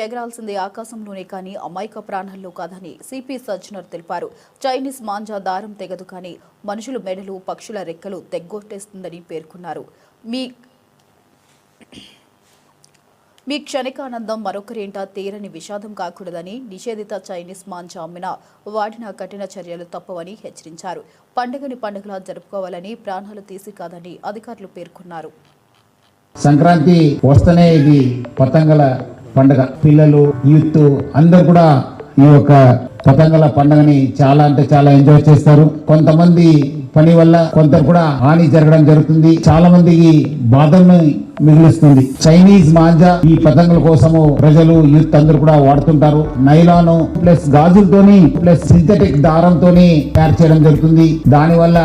ఎగరాల్సింది ఆకాశంలోనే కానీ అమాయక ప్రాణాల్లో కాదని సిపి సజ్జనర్ తెలిపారు. చైనీస్ మాంజా దారం తెగదు కానీ మనుషుల మెడలు పక్షుల రెక్కలు తెగ్గొట్టేస్తుందని పేర్కొన్నారు. మీ క్షణికానందం మరొకరేంట తీరని విషాదం కాకూడదని, నిషేధిత చైనీస్ మాంజా అమ్మినా వాడిన కఠిన చర్యలు తప్పవని హెచ్చరించారు. పండుగని పండుగలా జరుపుకోవాలని, ప్రాణాలు తీసి కాదని అధికారులు పేర్కొన్నారు. సంక్రాంతి వస్తేనే ఇది పతంగల పండుగ. పిల్లలు, యూత్ అందరు కూడా ఈ యొక్క పతంగల పండుగని చాలా అంటే చాలా ఎంజాయ్ చేస్తారు. కొంతమంది పని వల్ల కొందరు కూడా హాని జరగడం జరుగుతుంది. చాలా మందికి బాధను మిగులుస్తుంది. చైనీస్ మాంజా ఈ పతంగుల కోసము ప్రజలు, యూత్ అందరూ కూడా వాడుతుంటారు. నైలాను ప్లస్ గాజులతోని ప్లస్ సింథటిక్ దారంతోని తయారు చేయడం జరుగుతుంది. దాని వల్ల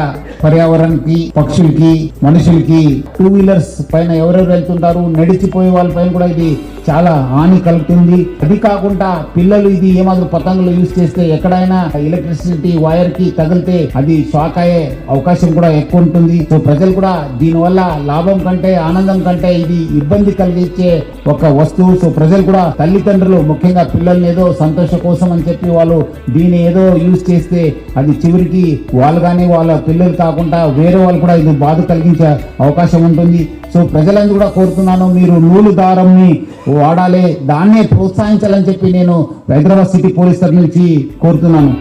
పర్యావరణానికి, పక్షులకి, మనుషులకి, 2 వీలర్స్ పైన ఎవరెవరు వెళ్తుంటారు, నడిచిపోయే వాళ్ళ పైన కూడా ఇది చాలా హాని కలుగుతుంది. అది కాకుండా పిల్లలు ఇది ఏమాత్రం పతంగులు యూజ్ చేస్తే ఎక్కడైనా ఎలక్ట్రిసిటీ వైర్ కి తగిలితే అది షాక్ అయ్యే అవకాశం కూడా ఎక్కువ ఉంటుంది. సో ప్రజలు కూడా దీనివల్ల లాభం కంటే, ఆనందం కంటే ఇది ఇబ్బంది కలిగించే ఒక వస్తువు. సో ప్రజలు కూడా, తల్లిదండ్రులు ముఖ్యంగా పిల్లల్ని ఏదో సంతోషం కోసం అని చెప్పి వాళ్ళు దీన్ని ఏదో యూజ్ చేస్తే అది చివరికి వాళ్ళు కానీ వాళ్ళ పిల్లలు కాకుండా వేరే వాళ్ళు కూడా ఇది బాధ కలిగించే అవకాశం ఉంటుంది. సో ప్రజలందరూ కూడా కోరుతున్నాను, మీరు నూలు దారంని వాడాలి, దాన్నే ప్రోత్సహించాలని చెప్పి నేను హైదరాబాద్ సిటీ పోలీస్ తరఫు నుంచి కోరుతున్నాను.